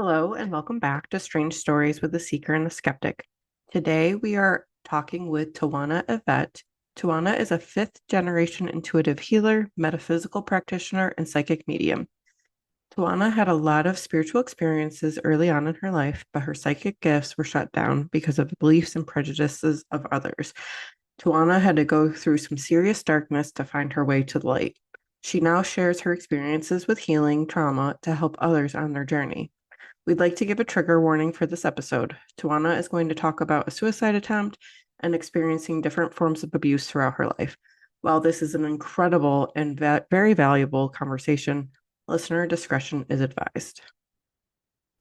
Hello, and welcome back to Strange Stories with the Seeker and the Skeptic. Today we are talking with Tywanah Evette. Tywanah is a fifth generation intuitive healer, metaphysical practitioner, and psychic medium. Tywanah had a lot of spiritual experiences early on in her life, but her psychic gifts were shut down because of the beliefs and prejudices of others. Tywanah had to go through some serious darkness to find her way to the light. She now shares her experiences with healing trauma to help others on their journey. We'd like to give a trigger warning for this episode. Tywanah is going to talk about a suicide attempt and experiencing different forms of abuse throughout her life. While this is an incredible and very valuable conversation, listener discretion is advised.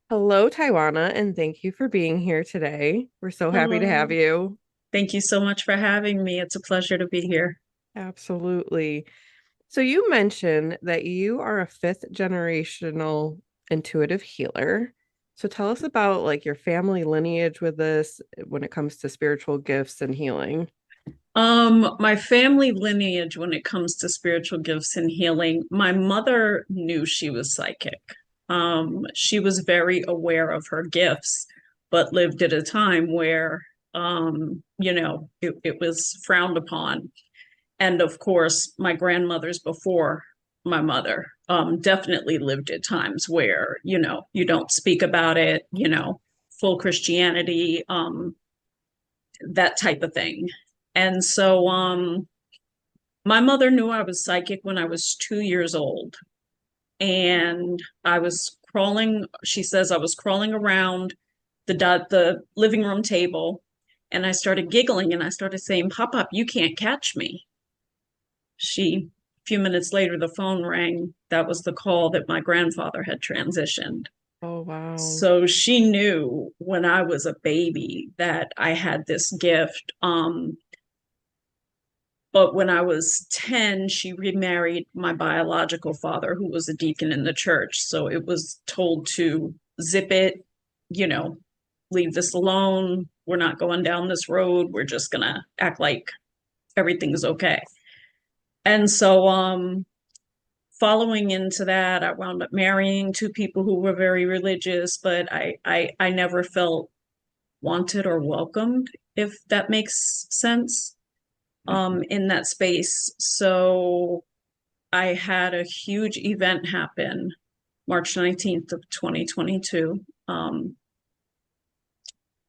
Hello, Tywanah, and thank you for being here today. We're so happy to have Hello. you. Thank you so much for having me. It's a pleasure to be here. Absolutely. So you mentioned that you are a fifth generational intuitive healer. So tell us about like your family lineage with this when it comes to spiritual gifts and healing. My family lineage when it comes to spiritual gifts and healing, my mother knew she was psychic. She was very aware of her gifts, but lived at a time where it was frowned upon. And of course, my grandmothers before my mother definitely lived at times where, you don't speak about it, full Christianity, that type of thing. And so my mother knew I was psychic when I was 2 years old. And I was crawling, she says I was crawling around the living room table, and I started giggling and I started saying, "Pop up, you can't catch me." A few minutes later, the phone rang. That was the call that my grandfather had transitioned. Oh, wow. So she knew when I was a baby that I had this gift. But when I was 10, she remarried my biological father, who was a deacon in the church. So it was told to zip it, you know, leave this alone. We're not going down this road. We're just going to act like everything's okay. And so, following into that, I wound up marrying two people who were very religious, but I never felt wanted or welcomed, if that makes sense, in that space. So I had a huge event happen March 19th of 2022.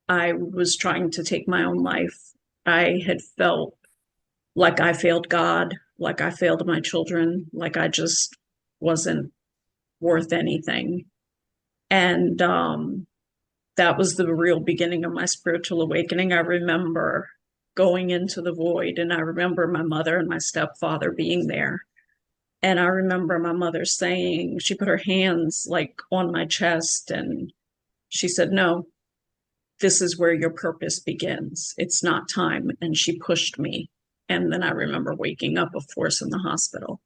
I was trying to take my own life. I had felt like I failed God, like I failed my children, like I just wasn't worth anything. And that was the real beginning of my spiritual awakening. I remember going into the void, and I remember my mother and my stepfather being there. And I remember my mother saying, she put her hands like on my chest and she said, "No, this is where your purpose begins. It's not time." And she pushed me. And then I remember waking up, of course, in the hospital.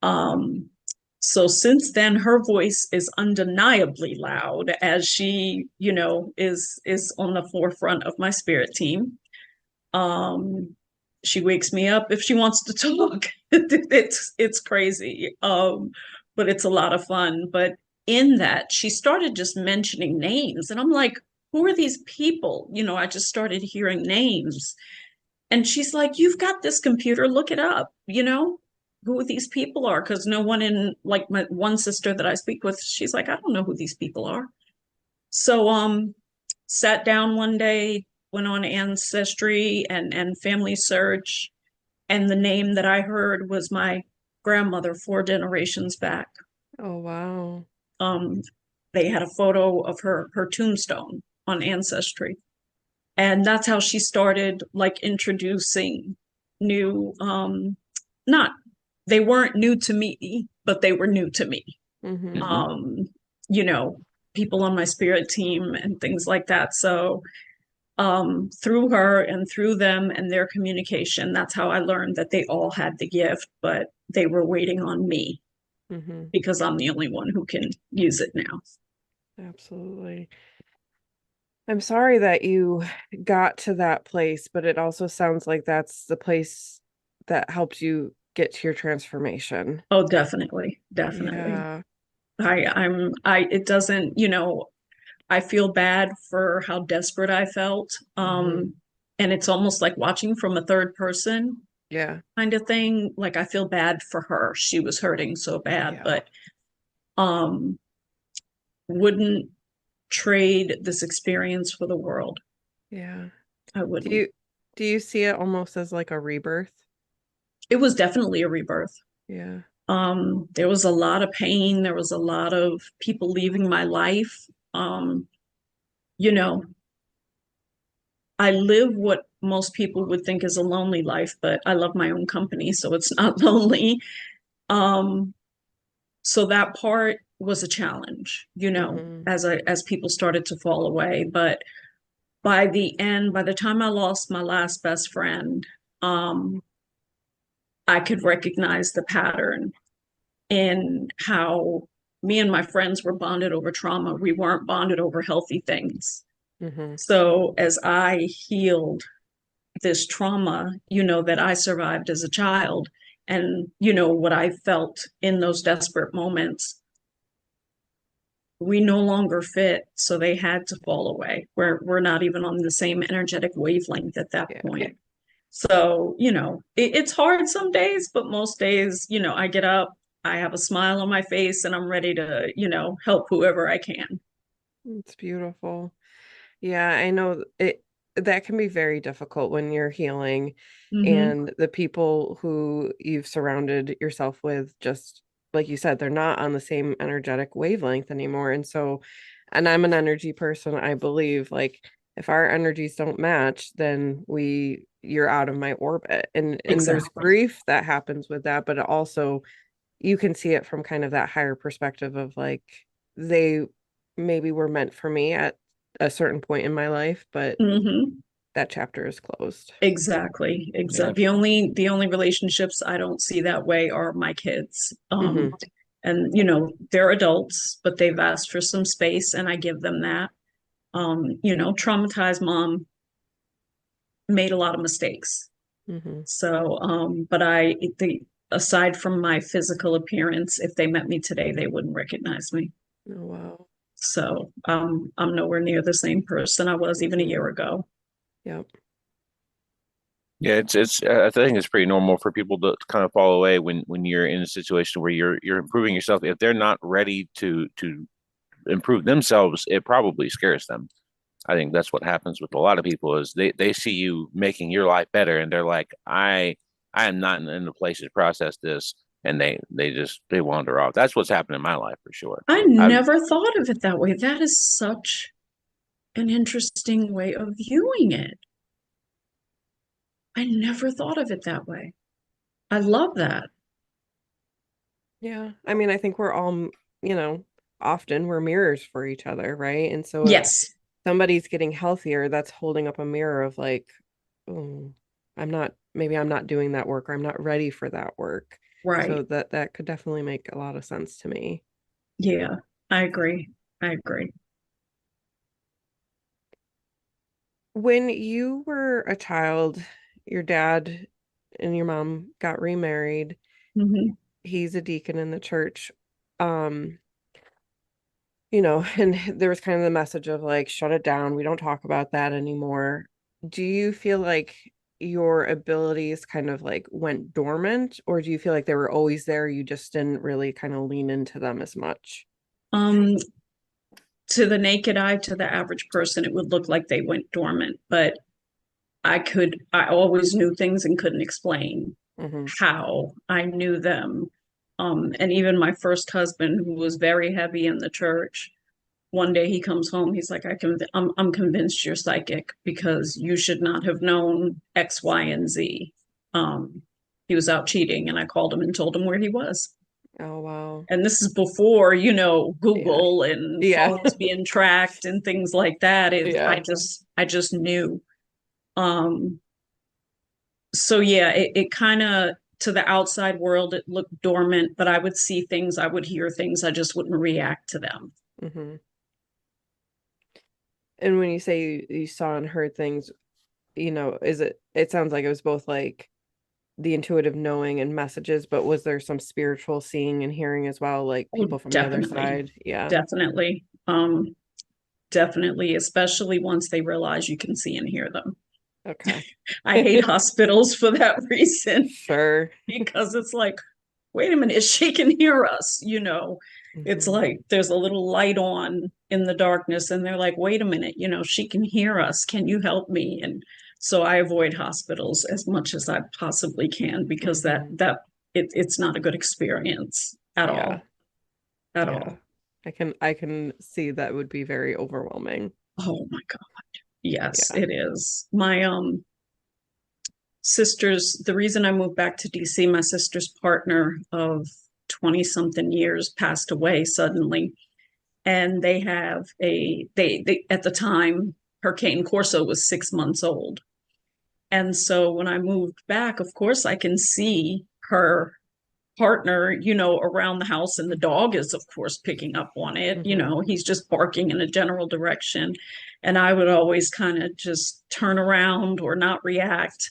Um, so since then, her voice is undeniably loud as she, is on the forefront of my spirit team. Um, she wakes me up if she wants to talk. It's crazy, but it's a lot of fun. But in that, she started just mentioning names, and I'm like, "Who are these people?" I just started hearing names, and she's like, "You've got this computer, look it up, who these people are." Because no one in, like, my one sister that I speak with, she's like, "I don't know who these people are." So sat down one day, went on Ancestry and Family Search, and the name that I heard was my grandmother 4 generations back. Oh, wow. Um, they had a photo of her tombstone on Ancestry, and that's how she started, like, introducing new, not, they weren't new to me, but they were new to me. Mm-hmm. um you know People on my spirit team and things like that. So through her and through them and their communication, that's how I learned that they all had the gift, but they were waiting on me Mm-hmm. because I'm the only one who can use it now. Absolutely. I'm sorry that you got to that place, but it also sounds like that's the place that helped you get to your transformation. Oh, definitely, definitely. Yeah. It doesn't, I feel bad for how desperate I felt. Hmm. And it's almost like watching from a third person Yeah. kind of thing. Like I feel bad for her. She was hurting so bad, Yeah. but um wouldn't trade this experience for the world. Yeah. I Do wouldn't. you see it almost as like a rebirth? It was definitely a rebirth. Yeah. There was a lot of pain. There was a lot of people leaving my life. Um, you know, I live what most people would think is a lonely life, but I love my own company, so it's not lonely. Um, so that part was a challenge, Hmm. as people started to fall away. But by the end, by the time I lost my last best friend, um, I could recognize the pattern in how me and my friends were bonded over trauma. We weren't bonded over healthy things. Hmm. So as I healed this trauma, that I survived as a child, and, what I felt in those desperate moments, we no longer fit. So they had to fall away. We're not even on the same energetic wavelength at that Yeah. point. So, it's hard some days, but most days, I get up, I have a smile on my face, and I'm ready to, help whoever I can. It's beautiful. Yeah, I know it that can be very difficult when you're healing Mm-hmm. and the people who you've surrounded yourself with just like you said, they're not on the same energetic wavelength anymore. And so, and I'm an energy person, I believe like if our energies don't match, then you're out of my orbit. And there's Exactly. grief that happens with that, but it also you can see it from kind of that higher perspective of like they maybe were meant for me at a certain point in my life, but Mm-hmm. that chapter is closed. Exactly. Yeah. Exactly. The only relationships I don't see that way are my kids. Hmm. And they're adults, but they've asked for some space, and I give them that. Traumatized mom made a lot of mistakes. Hmm. So, but aside from my physical appearance, if they met me today, they wouldn't recognize me. Oh, wow. So, I'm nowhere near the same person I was even a Hmm. year ago. Yep. Yeah, it's I think it's pretty normal for people to kind of fall away when you're in a situation where you're improving yourself. If they're not ready to improve themselves, it probably scares them. I think that's what happens with a lot of people is they see you making your life better and they're like, I am not in a place to process this, and they wander off. That's what's happened in my life for sure. I I've never thought of it that way. That is such an interesting way of viewing it. I never thought of it that way. I love that. Yeah. I mean, I think we're all, you know, often we're mirrors for each other, right? And so if Yes, somebody's getting healthier, that's holding up a mirror of like, oh, maybe I'm not doing that work or I'm not ready for that work. right. So that could definitely make a lot of sense to me. Yeah, I agree. I agree. When you were a child, your dad and your mom got remarried. Hmm. He's a deacon in the church. Um, and there was kind of the message of like, shut it down. We don't talk about that anymore. Do you feel like your abilities kind of like went dormant, or do you feel like they were always there? You just didn't really kind of lean into them as much? Um, to the naked eye, to the average person, it would look like they went dormant, but I always knew things and couldn't explain Hmm. how I knew them. And even my first husband, who was very heavy in the church, one day he comes home, he's like, I'm convinced you're psychic because you should not have known X, Y, and Z. Um, he was out cheating, and I called him and told him where he was. Oh, wow. And this is before, Yeah. Google and Yeah. phones being tracked and things like that. Yeah. I just knew. Um, so yeah, it kind of, to the outside world, it looked dormant, but I would see things, I would hear things, I just wouldn't react to them. Hmm. And when you say you saw and heard things, it sounds like it was both like the intuitive knowing and messages, but was there some spiritual seeing and hearing as well, like Oh, people from the other definitely, side? Yeah. definitely, definitely, especially once they realize you can see and hear them. Okay. I hate hospitals for that reason, Sure. because it's like, wait a minute, she can hear us, It's Mhm. like there's a little light on in the darkness, and they're like, wait a minute, she can hear us. Can you help me? And so I avoid hospitals as much as I possibly can, because Mhm. it's not a good experience at Yeah. all. At Yeah. all. I can see that would be very overwhelming. Oh my God. Yes, Yeah. it is. My sisters, the reason I moved back to DC, my sister's partner of 20 something years passed away suddenly. And they have they at the time, Hurricane Corso was 6 months old. And so when I moved back, of course, I can see her partner, around the house, and the dog is, of course, picking up on it. Mhm. He's just barking in a general direction. And I would always kind of just turn around or not react.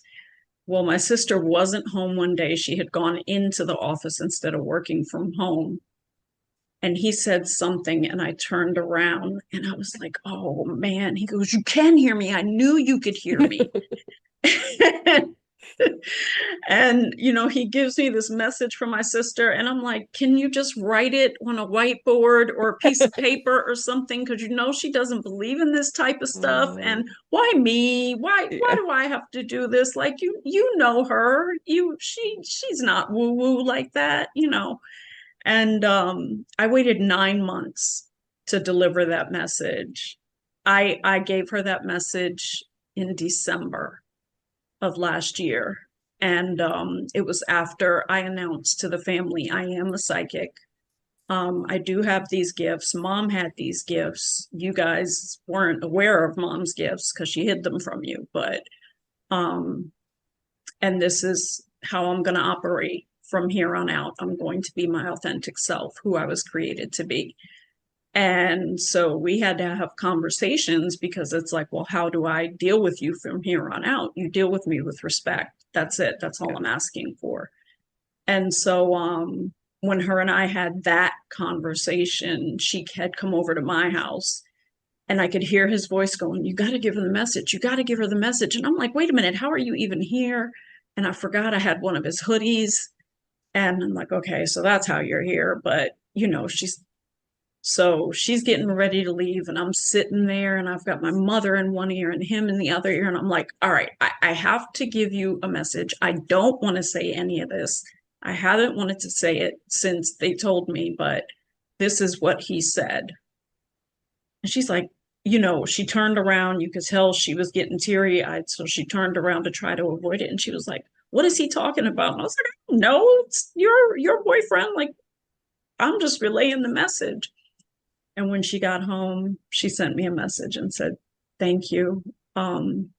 Well, my sister wasn't home one day. She had gone into the office instead of working from home. And he said something, and I turned around and I was like, oh man. He goes, you can hear me. I knew you could hear me. And he gives me this message from my sister, and I'm like, can you just write it on a whiteboard or a piece of paper or something? Because she doesn't believe in this type of stuff. Oh, And why me? Why yeah. do I have to do this? Like, you know her. She's not woo woo like that. And I waited 9 months to deliver that message. I gave her that message in December of last year. And it was after I announced to the family I am a psychic. I do have these gifts. Mom had these gifts. You guys weren't aware of mom's gifts because she hid them from you. But, um, and this is how I'm going to operate from here on out. I'm going to be my authentic self, who I was created to be. And so we had to have conversations, because it's like, well, how do I deal with you from here on out? You deal with me with respect. That's it. That's all Yeah. I'm asking for. And so when her and I had that conversation, she had come over to my house, and I could hear his voice going, you got to give her the message. You got to give her the message. And I'm like, wait a minute, how are you even here? And I forgot I had one of his hoodies. And I'm like, okay, so that's how you're here. But, she's getting ready to leave, and I'm sitting there, and I've got my mother in one ear and him in the other ear. And I'm like, all right, I have to give you a message. I don't want to say any of this. I haven't wanted to say it since they told me, but this is what he said. And she's like, she turned around. You could tell she was getting teary eyed. So she turned around to try to avoid it. And she was like, what is he talking about? And I was like, I don't know. It's your boyfriend. Like, I'm just relaying the message. And when she got home, she sent me a message and said, thank you. Um,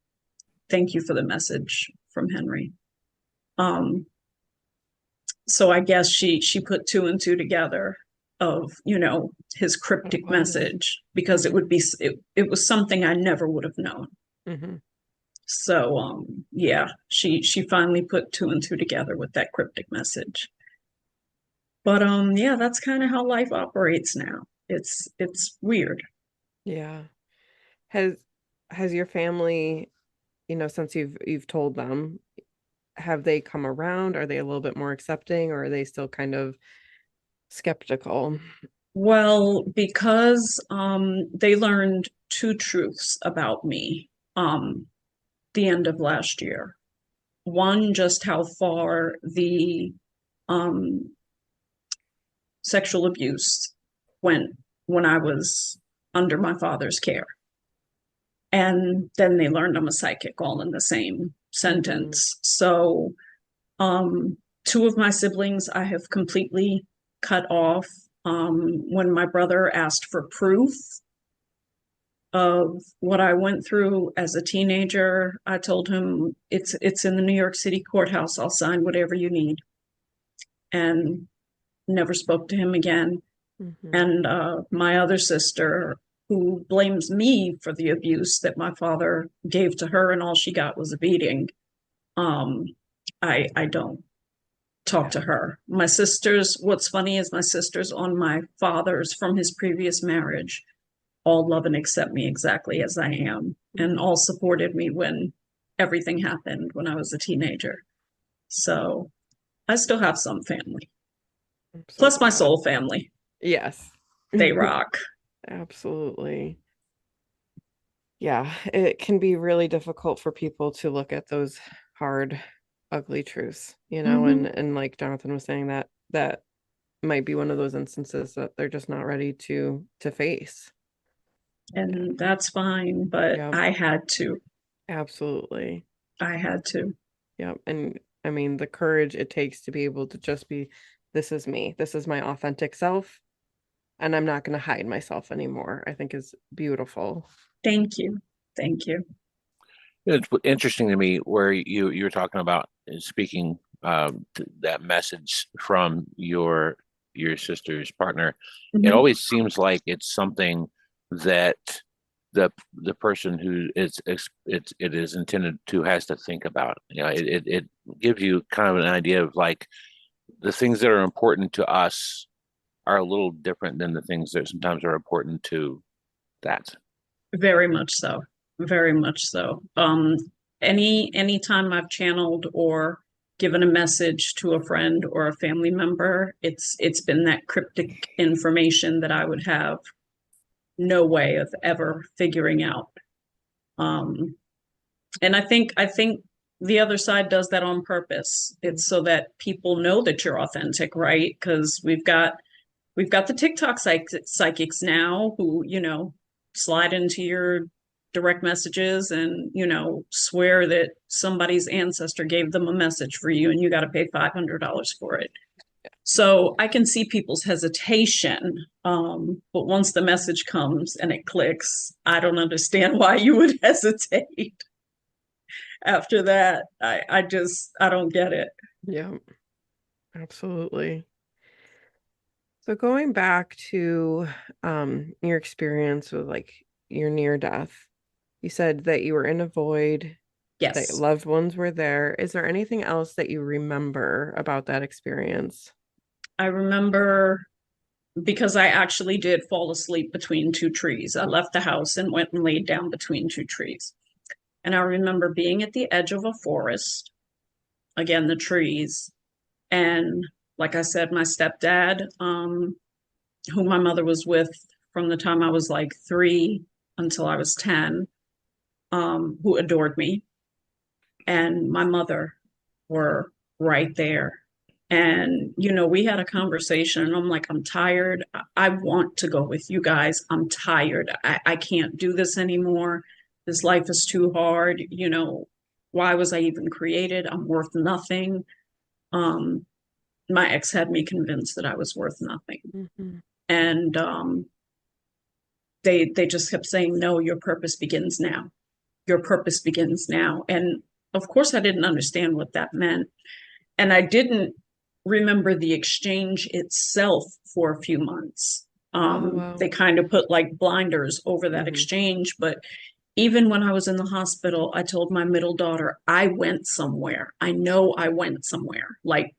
thank you for the message from Henry. Um, so I guess she put two and two together of, his What it cryptic was. message, because it was something I never would have known. Hmm. So yeah, she finally put two and two together with that cryptic message. But yeah, that's kind of how life operates now. It's weird. Yeah. Has has your family, since you've told them, have they come around? Are they a little bit more accepting, or are they still kind of skeptical? Well, because they learned two truths about me the end of last year. One, just how far the um sexual abuse went when I was under my father's care. And then they learned I'm a psychic, all in the same Hmm. sentence. So two of my siblings I have completely cut off. When my brother asked for proof of what I went through as a teenager, I told him it's in the New York City courthouse. I'll sign whatever you need. And never spoke to him again. Hmm. And my other sister, who blames me for the abuse that my father gave to her, and all she got was a beating. Um, I don't talk to her. My sisters, what's funny is my sisters on my father's from his previous marriage all love and accept me exactly as I am, and all supported me when everything happened when I was a teenager. So I still have some family. Plus my soul family. Yes. They rock. Absolutely. Yeah, it can be really difficult for people to look at those hard, ugly truths, and like Jonathan was saying, that might be one of those instances that they're just not ready to face. And that's fine, but Yeah, I had to. absolutely. I had to. Yeah, and I mean the courage it takes to be able to just be, this is me, this is my authentic self, and I'm not going to hide myself anymore, I think is beautiful. Thank you. Thank you. It's interesting to me where you're talking about speaking that message from your sister's partner. It always seems like it's something that the person who it is intended to has to think about. It gives you kind of an idea of like the things that are important to us are a little different than the things that sometimes are important to that. Very much so. Very much so. Anytime I've channeled or given a message to a friend or a family member, it's been that cryptic information that I would have no way of ever figuring out. And I think the other side does that on purpose. It's so that people know that you're authentic, right? Because we've got the TikTok psychics now who, slide into your direct messages and, swear that somebody's ancestor gave them a message for you and you got to pay $500 for it. So I can see people's hesitation. But once the message comes and it clicks, I don't understand why you would hesitate. After that, I don't get it. Yeah, absolutely. So going back to your experience with like your near death, you said that you were in a void, that Yes. loved ones were there. Is there anything else that you remember about that experience? I remember because I actually did fall asleep between two trees. I left the house and went and laid down between two trees. And I remember being at the edge of a forest, again, the trees. And like I said, my stepdad, who my mother was with from the time I was like 3 until I was 10, who adored me, and my mother were right there. And, we had a conversation, and I'm like, I'm tired. I want to go with you guys. I'm tired. I can't do this anymore. This life is too hard. Why was I even created? I'm worth nothing. My ex had me convinced that I was worth nothing. And they just kept saying, no, your purpose begins now. Your purpose begins now. And of course, I didn't understand what that meant. And I didn't remember the exchange itself for a few months. Wow. They kind of put like blinders over that exchange. But even when I was in the hospital, I told my middle daughter, I went somewhere. I know I went somewhere. Like,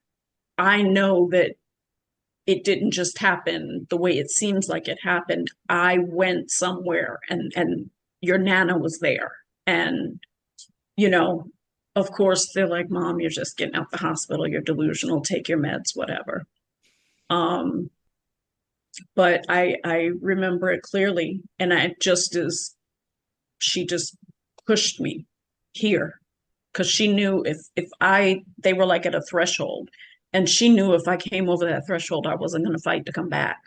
I know that it didn't just happen the way it seems like it happened. I went somewhere, and your Nana was there. And, of course, they're like, Mom, you're just getting out the hospital. You're delusional. Take your meds, whatever. But I remember it clearly. And she just pushed me here because she knew they were like at a threshold. And she knew if I came over that threshold, I wasn't going to fight to come back.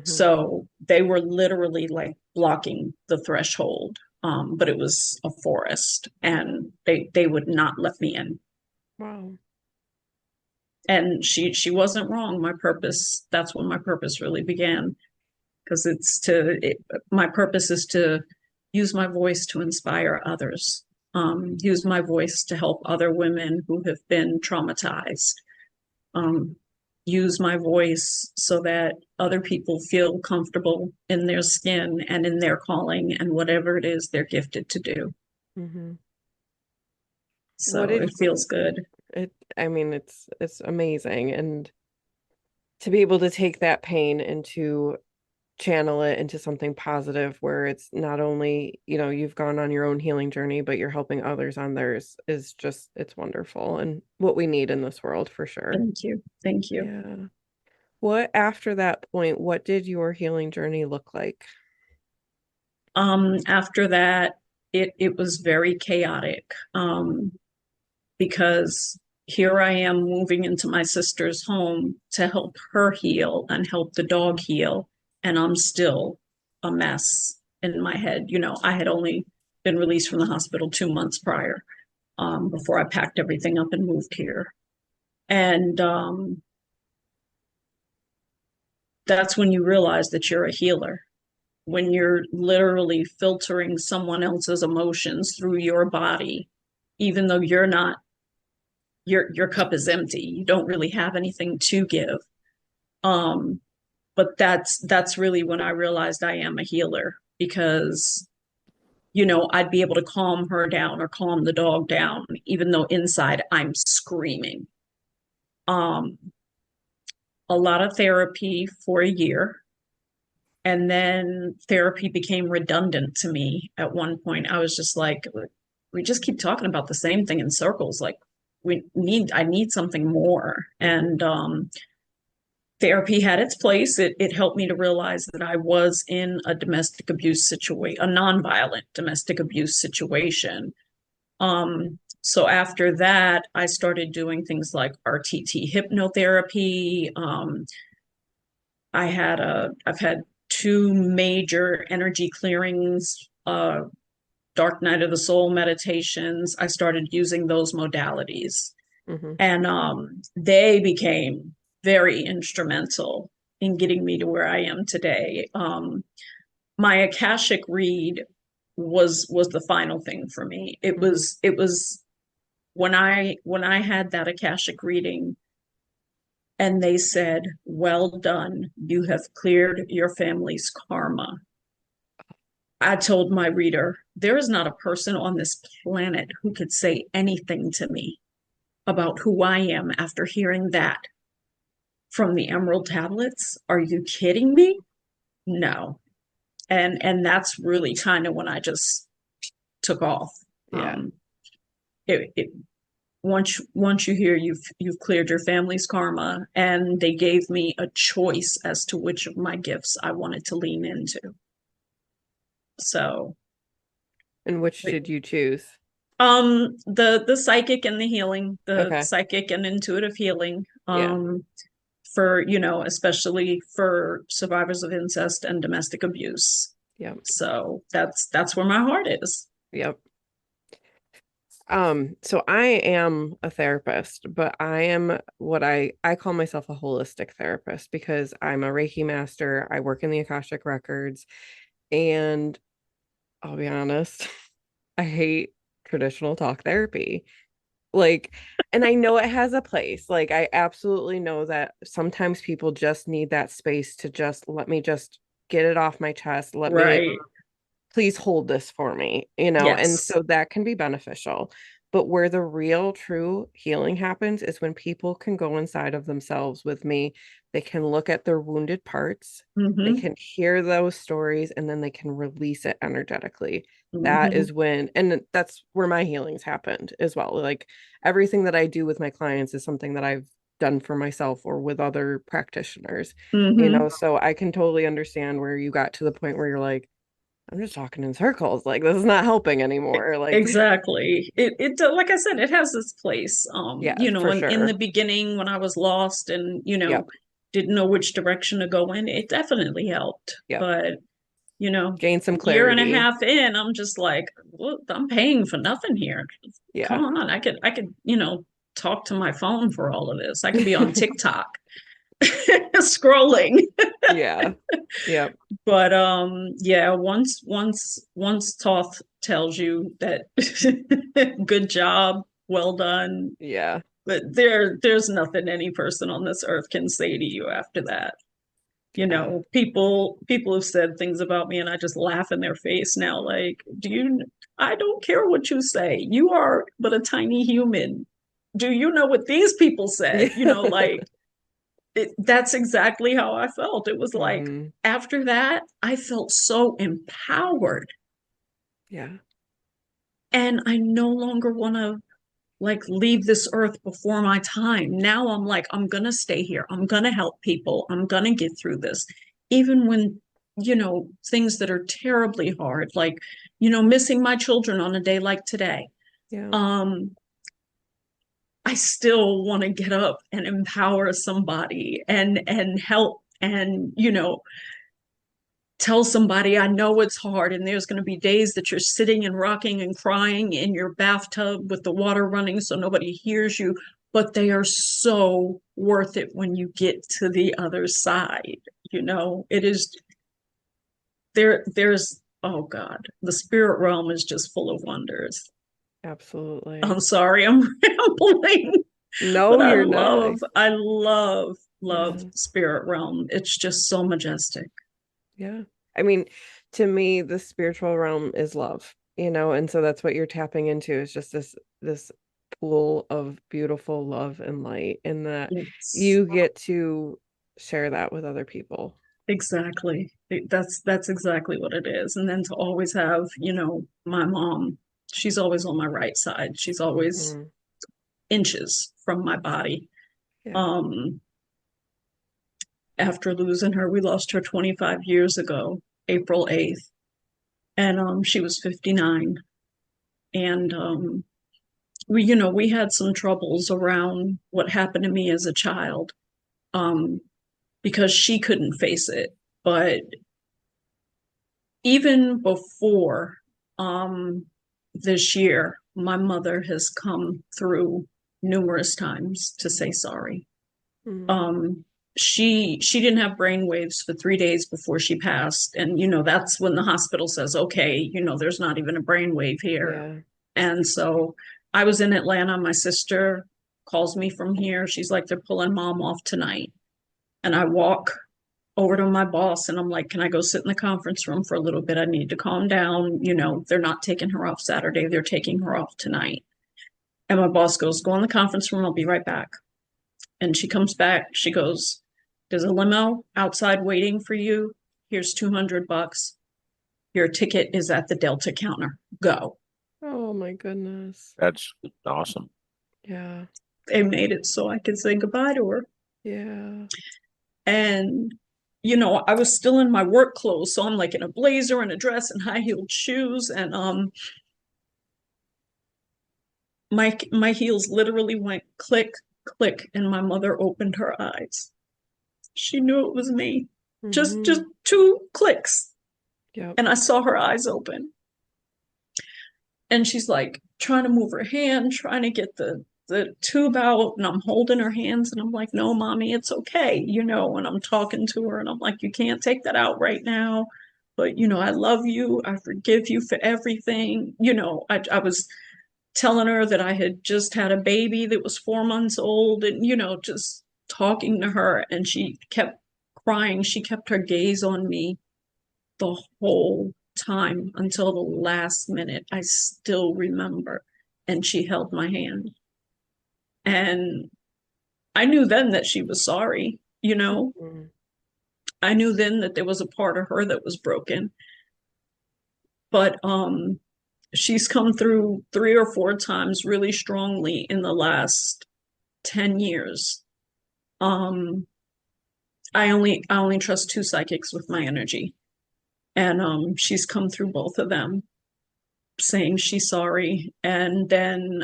So they were literally like blocking the threshold. But it was a forest and they would not let me in. Wow. And she wasn't wrong. That's when my purpose really began. Because my purpose is to use my voice to inspire others. Use my voice to help other women who have been traumatized. Use my voice so that other people feel comfortable in their skin and in their calling and whatever it is they're gifted to do. So What did it feels good. I mean, it's amazing. And to be able to take that pain and to channel it into something positive where it's not only, you've gone on your own healing journey, but you're helping others on theirs is just, it's wonderful and what we need in this world for sure. Thank you. Thank you. Yeah. What after that point, what did your healing journey look like? After that, it was very chaotic. Because here I am moving into my sister's home to help her heal and help the dog heal. And I'm still a mess in my head. I had only been released from the hospital 2 months prior, before I packed everything up and moved here. And that's when you realize that you're a healer, when you're literally filtering someone else's emotions through your body, even though you're not, your cup is empty. You don't really have anything to give. But that's really when I realized I am a healer, because I'd be able to calm her down or calm the dog down, even though inside I'm screaming. A lot of therapy for a year. And then therapy became redundant to me. At one point, I was just like, we just keep talking about the same thing in circles. Like, I need something more. And therapy had its place. It helped me to realize that I was in a domestic abuse situation, a nonviolent domestic abuse situation. So after that, I started doing things like RTT hypnotherapy. I've had two major energy clearings, dark night of the soul meditations. I started using those modalities. Mm-hmm. And they became very instrumental in getting me to where I am today. My Akashic read was the final thing for me. It was when I had that Akashic reading and they said, "Well done, you have cleared your family's karma." I told my reader, there is not a person on this planet who could say anything to me about who I am after hearing that from the Emerald Tablets. Are you kidding me? No. And that's really kind of when I just took off. Yeah. Once you hear you've cleared your family's karma, and they gave me a choice as to which of my gifts I wanted to lean into. So, and which did you choose? The psychic and the healing, the Okay. psychic and intuitive healing. Yeah. For, especially for survivors of incest and domestic abuse. Yep. So that's where my heart is. Yep. So I am a therapist, but I am what I call myself a holistic therapist, because I'm a Reiki master. I work in the Akashic records, and I'll be honest, I hate traditional talk therapy. Like, and I know it has a place. Like, I absolutely know that sometimes people just need that space to just let me just get it off my chest. Let me, please hold this for me, Yes. And so that can be beneficial. But where the real true healing happens is when people can go inside of themselves with me. They can look at their wounded parts. They can hear those stories, and then they can release it energetically. That is when, and that's where my healings happened as well. Like, everything that I do with my clients is something that I've done for myself or with other practitioners, so I can totally understand where you got to the point where you're like, I'm just talking in circles. Like, this is not helping anymore. Like, exactly. It like I said, it has this place. Yeah, for sure. In the beginning when I was lost and, Yep. didn't know which direction to go in, it definitely helped. Yep. But, gain some year and clarity. a half in, I'm just like, well, I'm paying for nothing here. Yeah. Come on, I could, talk to my phone for all of this. I could be on TikTok scrolling. Yeah. Yep. But yeah, once Thoth tells you that good job, well done. Yeah. But there's nothing any person on this earth can say to you after that. You know, people have said things about me and I just laugh in their face now. Like, I don't care what you say. You are but a tiny human. Do you know what these people said? You know, like that's exactly how I felt. It was like after that, I felt so empowered. Yeah. And I no longer want to like leave this earth before my time. Now I'm like, I'm going to stay here. I'm going to help people. I'm going to get through this. Even when, you know, things that are terribly hard, like, you know, missing my children on a day like today. Yeah. I still want to get up and empower somebody and help and, you know, tell somebody I know it's hard and there's going to be days that you're sitting and rocking and crying in your bathtub with the water running so nobody hears you, but they are so worth it when you get to the other side. You know, it is there's oh God, the spirit realm is just full of wonders. Absolutely. I'm sorry, I'm rambling. No, But you're not. I love Yeah. spirit realm. It's just so majestic. Yeah. I mean, to me, the spiritual realm is love, and so that's what you're tapping into is just this pool of beautiful love and light, and that Yes, you get to share that with other people. exactly. That's exactly what it is. And then to always have, you know, my mom, she's always on my right side. She's always Mhm. inches from my body. Yeah. Um, After losing her, we lost her 25 years ago, April 8th. And she was 59. And we had some troubles around what happened to me as a child. Um, because she couldn't face it. But even before this year, my mother has come through numerous times to say sorry. Mhm. She didn't have brain waves for 3 days before she passed, and you know that's when the hospital says, okay, you know there's not even a brain wave here. Yeah. And so I was in Atlanta. My sister calls me from here. She's like, they're pulling mom off tonight, and I walk over to my boss and I'm like, can I go sit in the conference room for a little bit? I need to calm down. You know, they're not taking her off Saturday, they're taking her off tonight. And my boss goes, go in the conference room, I'll be right back. And she comes back, she goes, there's a limo outside waiting for you. Here's $200. Your ticket is at the Delta counter. Go. Oh my goodness. That's awesome. Yeah. They made it so I could say goodbye to her. Yeah. And you know, I was still in my work clothes, so I'm like in a blazer and a dress and high-heeled shoes, and my heels literally went click click, and my mother opened her eyes. She knew it was me. Just Mhm. two clicks, Yep. and I saw her eyes open, and she's like trying to move her hand, trying to get the tube out, and I'm holding her hands and I'm like, no, mommy, it's okay, you know, and I'm talking to her and I'm like, you can't take that out right now, but you know, I love you, I forgive you for everything. You know, I was telling her that I had just had a baby that was 4 months old, and you know, just talking to her, and she kept crying. She kept her gaze on me the whole time until the last minute. I still remember. And she held my hand. And I knew then that she was sorry, you know. Mhm. I knew then that there was a part of her that was broken. But she's come through 3 or 4 times really strongly in the last 10 years. Um I only trust 2 psychics with my energy. And she's come through both of them saying she's sorry. And then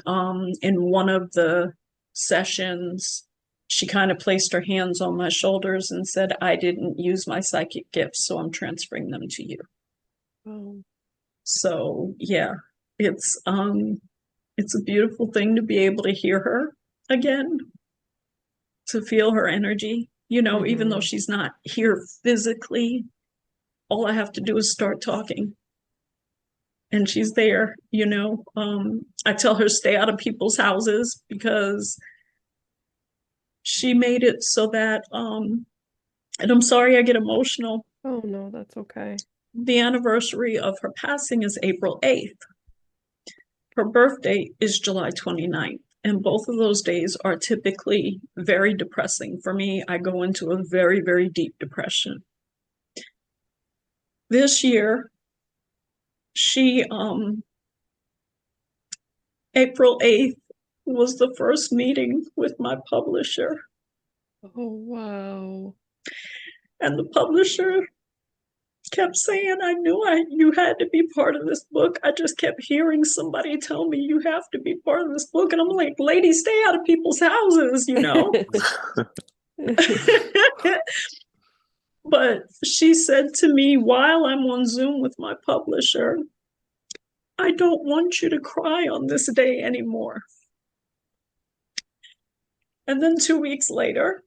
in one of the sessions, she kind of placed her hands on my shoulders and said, I didn't use my psychic gifts, so I'm transferring them to you. Oh. So yeah, it's a beautiful thing to be able to hear her again, to feel her energy. You know, even though Mhm. she's not here physically, all I have to do is start talking and she's there, you know. I tell her stay out of people's houses because she made it so that And I'm sorry I get emotional. Oh no, that's okay. The anniversary of her passing is April 8th. Her birthday is July 29th. And both of those days are typically very depressing for me. I go into a very, very deep depression. This year, she April 8th was the first meeting with my publisher. Oh wow. And the publisher kept saying, I knew you had to be part of this book. I just kept hearing somebody tell me you have to be part of this book. And I'm like, lady, stay out of people's houses, you know? But she said to me while I'm on Zoom with my publisher, I don't want you to cry on this day anymore. And then 2 weeks later,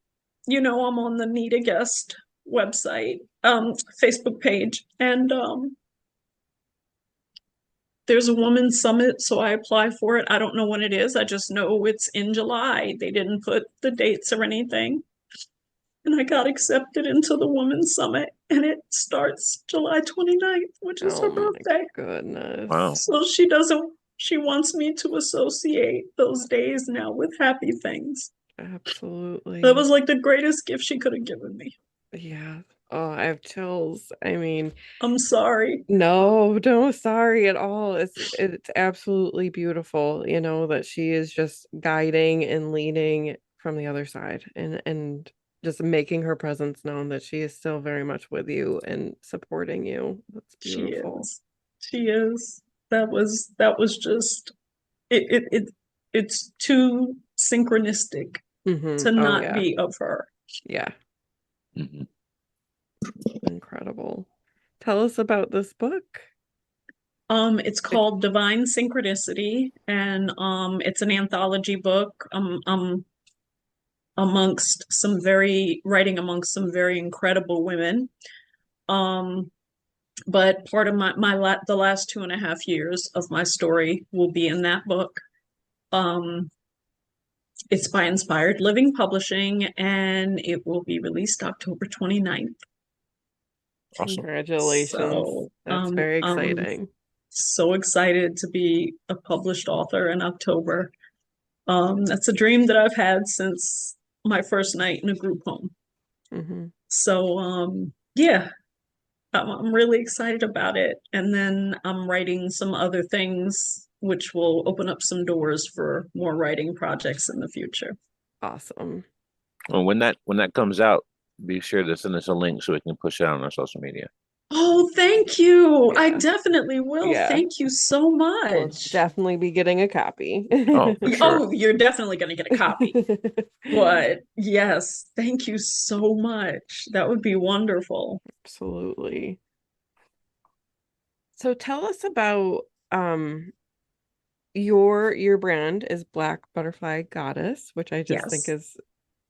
I'm on the Need a Guest website, Facebook page, and there's a women's summit, so I apply for it. I don't know when it is. I just know it's in July. They didn't put the dates or anything. And I got accepted into the women's summit, and it starts July 29th, which is her birthday. Goodness. Wow. So she wants me to associate those days now with happy things. Absolutely. That was like the greatest gift she could have given me. Yeah. Oh, I have chills. I mean, I'm sorry. no, don't sorry at all. It's absolutely beautiful, that she is just guiding and leading from the other side and just making her presence known that she is still very much with you and supporting you. That's beautiful. She is. That was just it's too synchronistic to not be of her. Yeah. Mhm. Incredible. Tell us about this book. It's called Divine Synchronicity, and it's an anthology book. Amongst some very incredible women. But part of the last 2.5 years of my story will be in that book. It's by Inspired Living Publishing, and it will be released October 29th. Awesome. Congratulations. So, that's very exciting. So excited to be a published author in October. That's a dream that I've had since my first night in a group home. Mm-hmm. So, yeah, I'm really excited about it. And then I'm writing some other things which will open up some doors for more writing projects in the future. Awesome. Well, when that comes out, be sure to send us a link so we can push it out on our social media. Oh, thank you. Yeah. I definitely will. Yeah. Thank you so much. We'll definitely be getting a copy. Oh, for sure. Oh, you're definitely going to get a copy. But yes, thank you so much. That would be wonderful. Absolutely. So tell us about your brand is Black Butterfly Goddess, which I just think is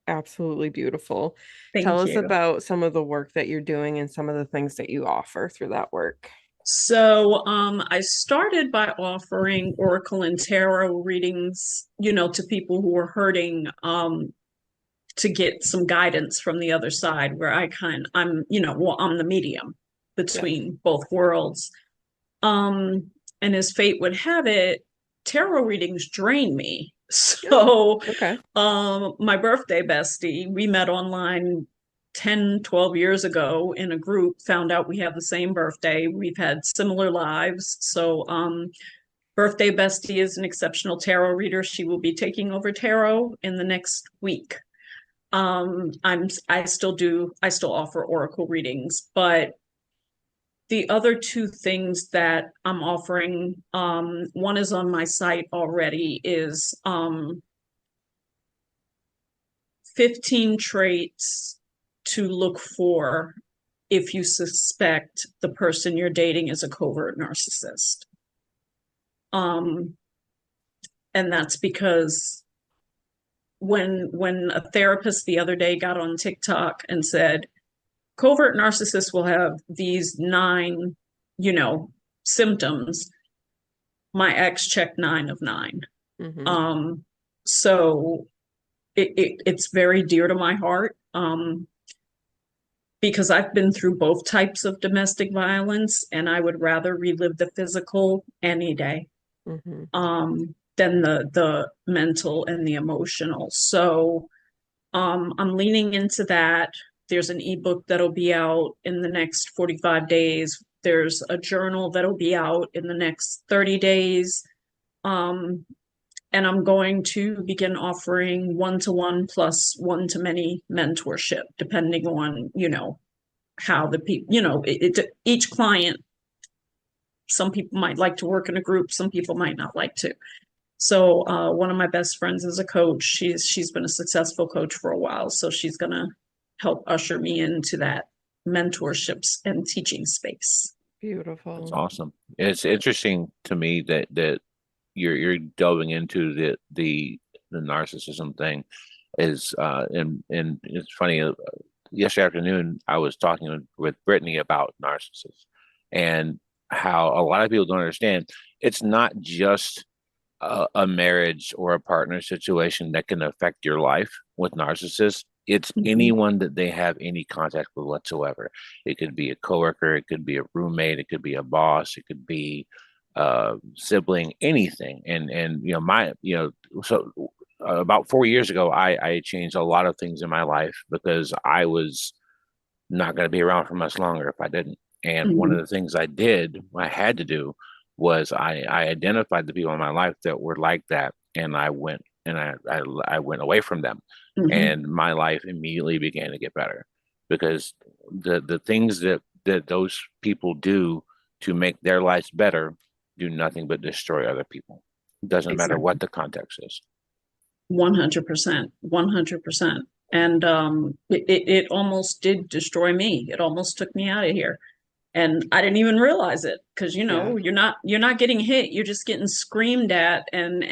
absolutely beautiful. Tell us about some of the work that you're doing and some of the things that you offer through that work. So I started by offering Oracle and Tarot readings, to people who were hurting, to get some guidance from the other side, where I'm the medium between both worlds. And as fate would have it, tarot readings drain me. So my birthday bestie, we met online 10, 12 years ago in a group, found out we have the same birthday. We've had similar lives. So birthday bestie is an exceptional tarot reader. She will be taking over tarot in the next week. I still offer oracle readings, but the other two things that I'm offering, one is on my site already, is 15 traits to look for if you suspect the person you're dating is a covert narcissist. And that's because when a therapist the other day got on TikTok and said, covert narcissists will have these 9, symptoms, my ex checked 9 of 9. Mm-hmm. So it's very dear to my heart. because I've been through both types of domestic violence, and I would rather relive the physical any day than the mental and the emotional. So I'm leaning into that. There's an ebook that'll be out in the next 45 days. There's a journal that'll be out in the next 30 days. And I'm going to begin offering one-to-one plus one-to-many mentorship, depending on, how the people, each client, some people might like to work in a group, some people might not like to. So one of my best friends is a coach. She's been a successful coach for a while. So she's going to help usher me into that mentorships and teaching space. Beautiful. That's awesome. It's interesting to me that you're delving into the narcissism thing is and it's funny. Yesterday afternoon, I was talking with Brittany about narcissists and how a lot of people don't understand. It's not just a marriage or a partner situation that can affect your life with narcissists. It's anyone that they have any contact with whatsoever. It could be a coworker, it could be a roommate, it could be a boss, it could be sibling, anything. And so about 4 years ago, I changed a lot of things in my life because I was not going to be around for much longer if I didn't. And one of the things I had to do was I identified the people in my life that were like that, and I went away from them, and my life immediately began to get better because the things that those people do to make their lives better do nothing but destroy other people. It doesn't matter what the context is. 100%, 100%. And it almost did destroy me. It almost took me out of here. And I didn't even realize it because, you're not getting hit. You're just getting screamed at and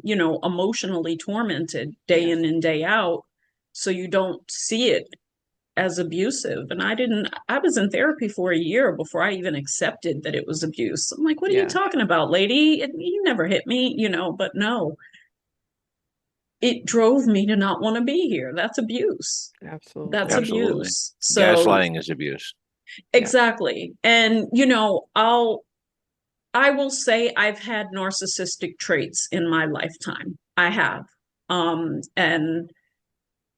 emotionally tormented day in and day out. So you don't see it as abusive. And I was in therapy for a year before I even accepted that it was abuse. I'm like, what are you talking about, lady? You never hit me, but no. It drove me to not want to be here. That's abuse. Absolutely. That's abuse. So gaslighting is abuse. Exactly. And I will say I've had narcissistic traits in my lifetime. I have. And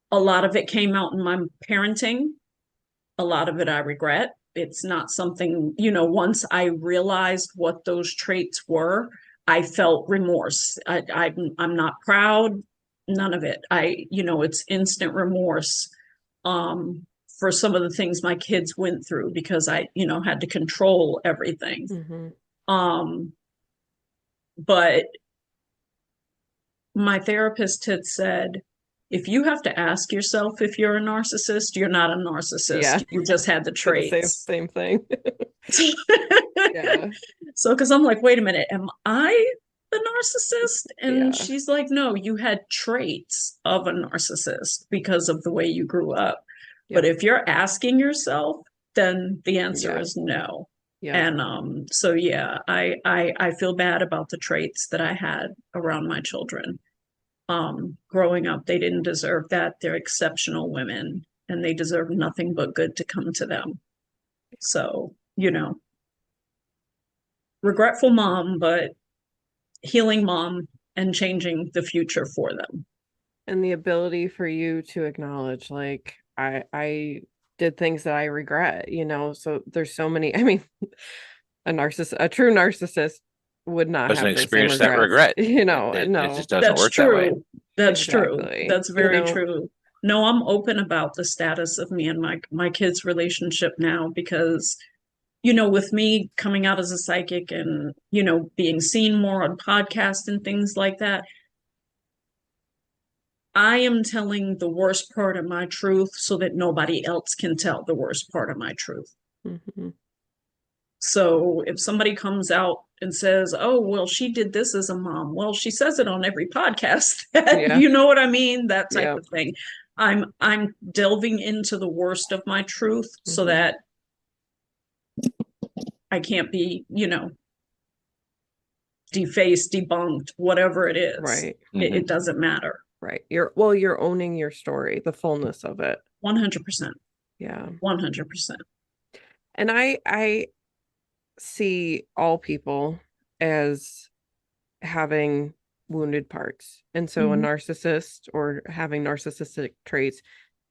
a lot of it came out in my parenting. A lot of it I regret. It's not something, once I realized what those traits were, I felt remorse. I'm not proud. None of it. It's instant remorse for some of the things my kids went through because I, had to control everything. But my therapist had said, if you have to ask yourself if you're a narcissist, you're not a narcissist. Yeah. You just had the traits. Same thing. Yeah. So, because I'm like, wait a minute, am I the narcissist? And she's like, no, you had traits of a narcissist because of the way you grew up. But if you're asking yourself, then the answer is no. And so I feel bad about the traits that I had around my children. Growing up, they didn't deserve that. They're exceptional women and they deserve nothing but good to come to them. So, regretful mom, but healing mom and changing the future for them. And the ability for you to acknowledge, like, I did things that I regret, so there's so many, I mean, a true narcissist would not doesn't have the experience same that regret. No. It just doesn't That's work true. that way. That's Exactly. true. That's very true. No, I'm open about the status of me and my kids' relationship now because, with me coming out as a psychic and, being seen more on podcasts and things like that, I am telling the worst part of my truth so that nobody else can tell the worst part of my truth. So if somebody comes out and says, oh, well, she did this as a mom. Well, she says it on every podcast. You know what I mean? That type of thing. I'm delving into the worst of my truth so that I can't be, defaced, debunked, whatever it is. Right. It doesn't matter. Right. You're owning your story, the fullness of it. 100%. Yeah. 100%. And I see all people as having wounded parts. And so a Mhm. narcissist or having narcissistic traits,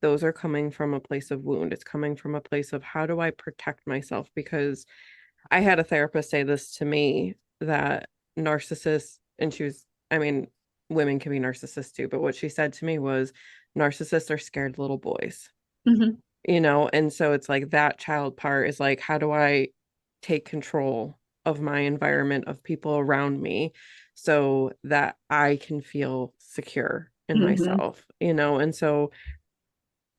those are coming from a place of wound. It's coming from a place of how do I protect myself? Because I had a therapist say this to me that narcissists, and she was, I mean, women can be narcissists too, but what she said to me was narcissists are scared little boys, Mhm. and so it's like that child part is like, how do I take control of my environment, of people around me, so that I can feel secure in Mhm. myself, and so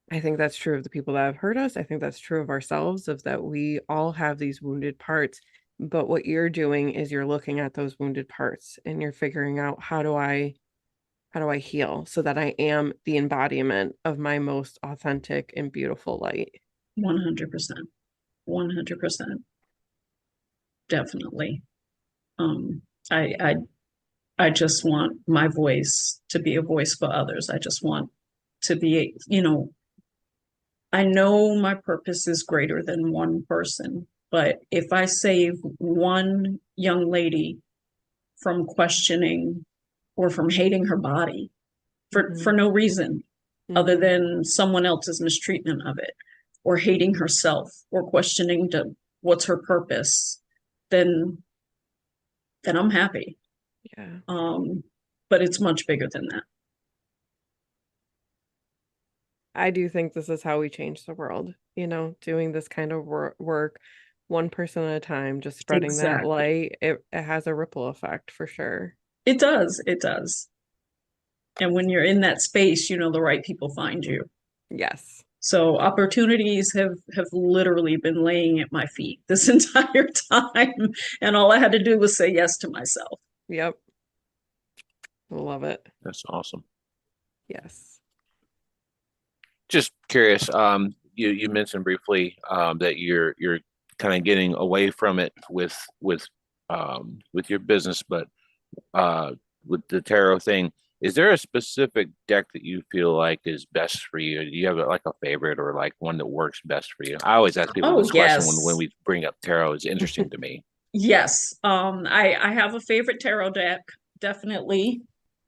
I think that's true of the people that have hurt us. I think that's true of ourselves, of that we all have these wounded parts. But what you're doing is you're looking at those wounded parts and you're figuring out how do I heal so that I am the embodiment of my most authentic and beautiful light. 100%. 100%. Definitely. Um, I, I, I just want my voice to be a voice for others. I just want to be, I know my purpose is greater than one person, but if I save one young lady from questioning or from hating her body for Mhm. no reason other Mhm. than someone else's mistreatment of it, or hating herself or questioning what's her purpose, then I'm happy. Yeah. Um, but it's much bigger than that. I do think this is how we change the world, doing this kind of work one person at a time, just spreading that Exactly. light. It has a ripple effect for sure. It does. It does. And when you're in that space, the right people find you. Yes. So opportunities have literally been laying at my feet this entire time, and all I had to do was say yes to myself. Yep. Love it. That's awesome. Yes. Just curious, you mentioned briefly that you're kind of getting away from it with your business, but with the tarot thing, is there a specific deck that you feel like is best for you? Do you have like a favorite or like one that works best for you? I always ask people Oh this question when yes. we bring up tarot. It's interesting to me. Yes. I have a favorite tarot deck, definitely.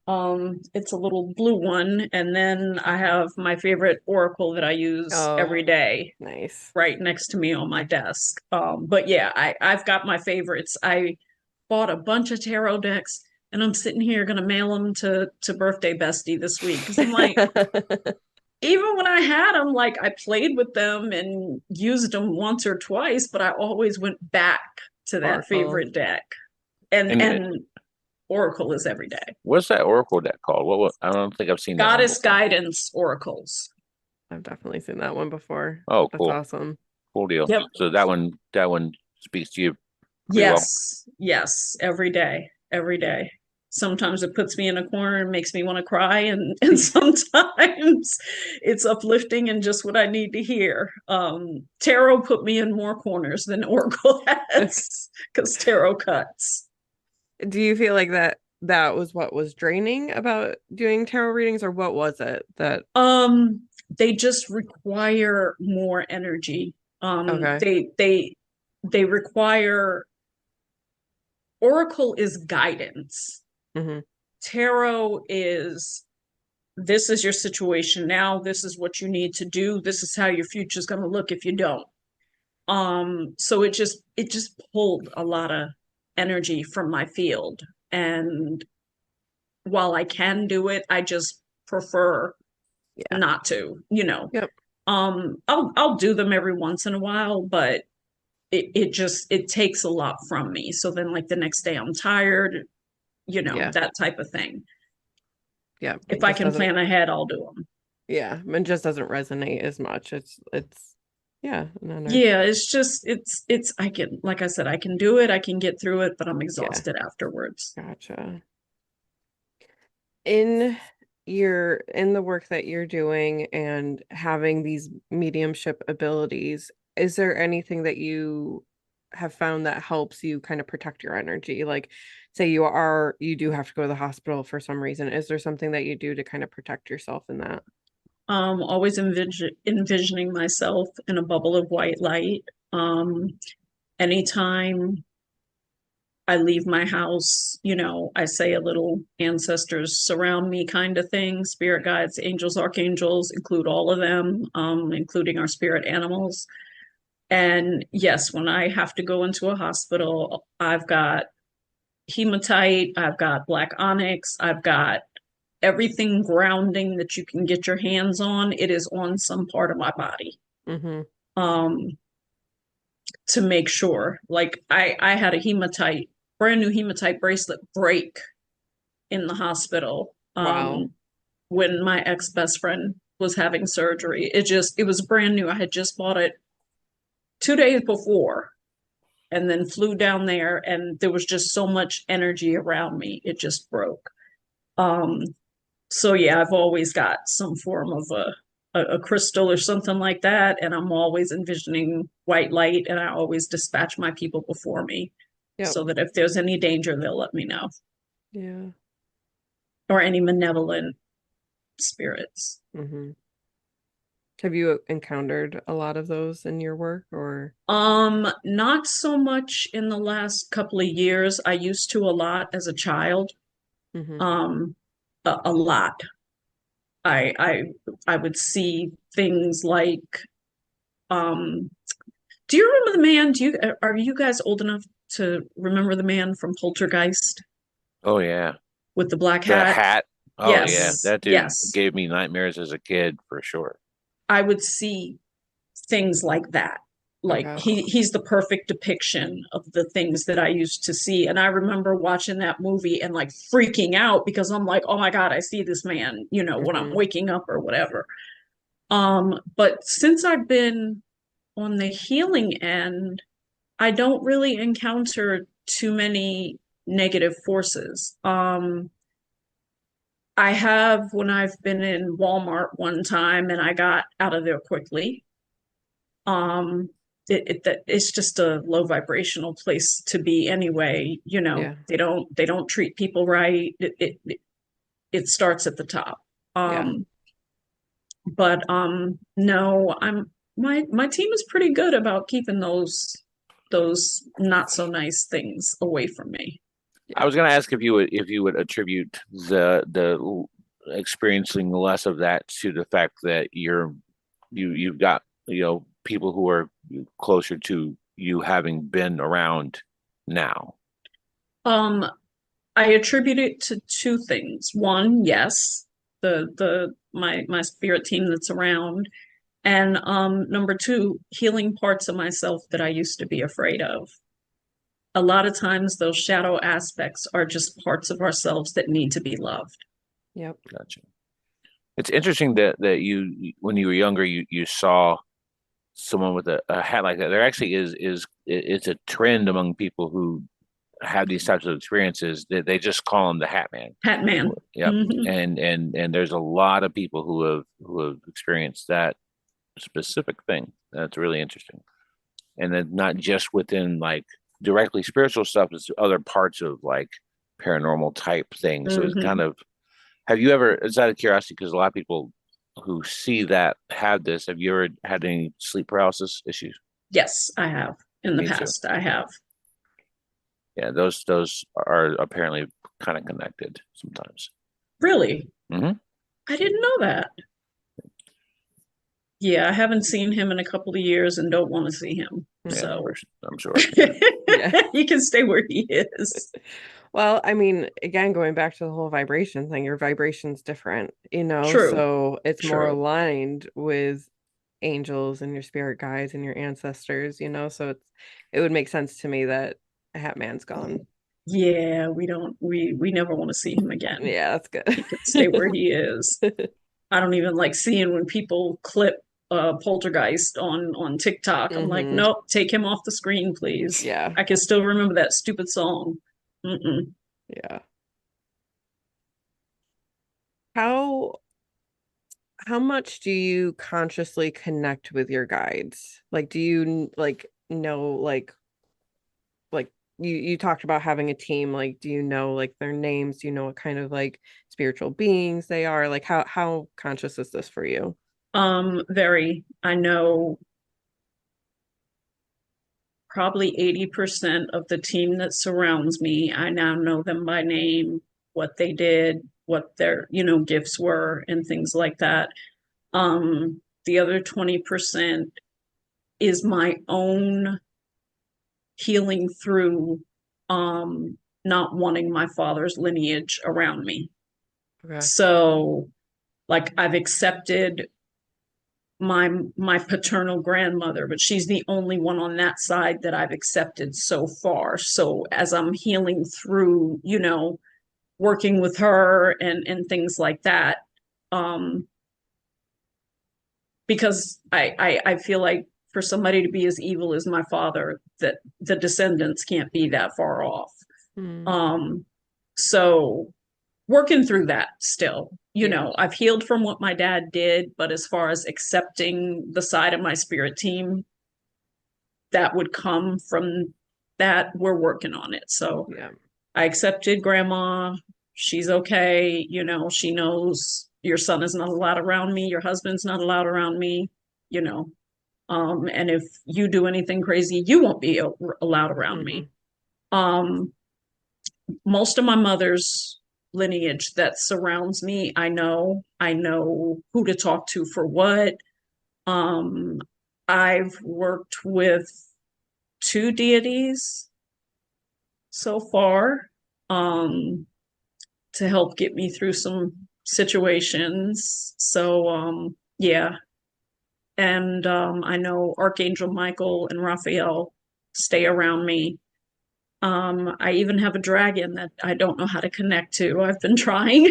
It's a little blue one, and then I have my favorite oracle that I use Oh, every day nice. right next to me on my desk. But yeah, I've got my favorites. I bought a bunch of tarot decks, and I'm sitting here gonna mail them to birthday bestie this week because I'm like, even when I had them, like I played with them and used them once or twice, but I always went back to that Oracle. favorite deck. And And Oracle is every day. what's that oracle deck called? I don't think I've seen that one Goddess before. guidance oracles. I've definitely seen that one before. Oh, That's cool, awesome. cool deal. Yep. So that one speaks to you pretty well. Yes. Yes. Every day. Every day. Sometimes it puts me in a corner and makes me want to cry, and sometimes it's uplifting and just what I need to hear. Tarot put me in more corners than Oracle has because tarot cuts. Do you feel like that was what was draining about doing tarot readings, or what was it that Um, they just require more energy. Um, okay. they they they require Oracle is guidance. Hmm. Tarot is this is your situation now. This is what you need to do. This is how your future is going to look if you don't. So it just pulled a lot of energy from my field. And while I can do it, I just prefer Yeah. not to. Yep. I'll do them every once in a while, but it takes a lot from me. So then like the next day I'm tired, Yeah. that type of thing. Yeah. If It I just can doesn't plan ahead, I'll do them. yeah, it just doesn't resonate as much. It's yeah, no, no. Yeah, it's I can, like I said, I can do it, I can get through it, but I'm Yeah, exhausted afterwards. gotcha. In in the work that you're doing and having these mediumship abilities, is there anything that you have found that helps you kind of protect your energy? Like, say you do have to go to the hospital for some reason. Is there something that you do to kind of protect yourself in that? Always envisioning myself in a bubble of white light. Anytime I leave my house, I say a little ancestors surround me kind of thing. Spirit guides, angels, archangels, include all of them, including our spirit animals. And yes, when I have to go into a hospital, I've got hematite, I've got black onyx, I've got everything grounding that you can get your hands on. It is on some part of my body. Mm-hmm. To make sure. Like I had a brand new hematite bracelet break in the hospital Wow. when my ex best friend was having surgery. It was brand new. I had just bought it 2 days before and then flew down there, and there was just so much energy around me. It just broke. Um, so yeah, I've always got some form of a crystal or something like that, and I'm always envisioning white light, and I always dispatch my people before me Yep. so that if there's any danger, they'll let me know, Yeah. or any malevolent spirits. Mm-hmm. Have you encountered a lot of those in your work, or? Not so much in the last couple of years. I used to a lot as a child. Mm-hmm. Um, a lot. I I I would see things like um do you remember the man? Are you guys old enough to remember the man from Poltergeist Oh yeah. with the black The hat? hat. Oh yeah. Yes, That dude yes. gave me nightmares as a kid for sure. I would see things like that. Oh Like gosh. he's the perfect depiction of the things that I used to see. And I remember watching that movie and like freaking out because I'm like, oh my God, I see this man, when I'm Mm-hmm. waking up or whatever. But since I've been on the healing end, I don't really encounter too many negative forces. I have when I've been in Walmart one time and I got out of there quickly. Um, it's just a low vibrational place to be anyway. Yeah. They don't treat people right. It starts at the top. Yeah. But no, my team is pretty good about keeping those not so nice things away from me. I Yeah. was gonna ask if you would attribute the experiencing less of that to the fact that you've got people who are closer to you having been around now. Um, I attribute it to two things. One, yes, my spirit team that's around, and number two, healing parts of myself that I used to be afraid of. A lot of times those shadow aspects are just parts of ourselves that need to be loved. Yep. Gotcha. It's interesting that you when you were younger you saw someone with a hat like that. There actually it's a trend among people who have these types of experiences that they just call him the Hat Man. Hat Man. Yep. Mm-hmm. And there's a lot of people who have experienced that specific thing. That's really interesting. And then not just within like directly spiritual stuff, it's other parts of like paranormal type things. So it's kind Mm-hmm. of have you ever, it's out of curiosity, because a lot of people who see that have this, have you ever had any sleep paralysis issues? Yes, I have. In the Me too. past, I have. Yeah, those are apparently kind of connected sometimes. Really? Hmm. I didn't know that. Yeah, I haven't seen him in a couple of years and don't want to see him. Yeah, So I'm sure. Yeah. Yeah. he can stay where he is. Well, I mean, again, going back to the whole vibration thing, your vibration's different, True, so it's more true. aligned with angels and your spirit guides and your ancestors, so it would make sense to me that a Hat Man's gone. Yeah, we never want to see him again. Yeah, that's He can stay where good. he is. I don't even like seeing when people clip Poltergeist on TikTok. I'm like, Hmm. nope, take him off the screen, please. Yeah. I can still remember that stupid song. Mm-mm. Yeah. How how much do you consciously connect with your guides? Like, do you like know like you talked about having a team. Like, do you know like their names? Do you know what kind of like spiritual beings they are? Like, how conscious is this for you? Very. I know probably 80% of the team that surrounds me. I now know them by name, what they did, what their, gifts were and things like that. The other 20% is my own healing through not wanting my father's lineage around me. Okay. So like I've accepted my paternal grandmother, but she's the only one on that side that I've accepted so far. So as I'm healing through, working with her and things like that, because I feel like for somebody to be as evil as my father, that the descendants can't be that far off. Hmm. So working through that still, Yeah. I've healed from what my dad did, but as far as accepting the side of my spirit team that would come from that, we're working on it. So Yeah. I accepted grandma. She's okay. She knows your son is not allowed around me. Your husband's not allowed around me, you know. And if you do anything crazy, you won't be allowed around me. Hmm. Most of my mother's lineage that surrounds me, I know who to talk to for what. Um, I've worked with two deities so far, to help get me through some situations. So, yeah. And I know Archangel Michael and Raphael stay around me. I even have a dragon that I don't know how to connect to. I've been trying.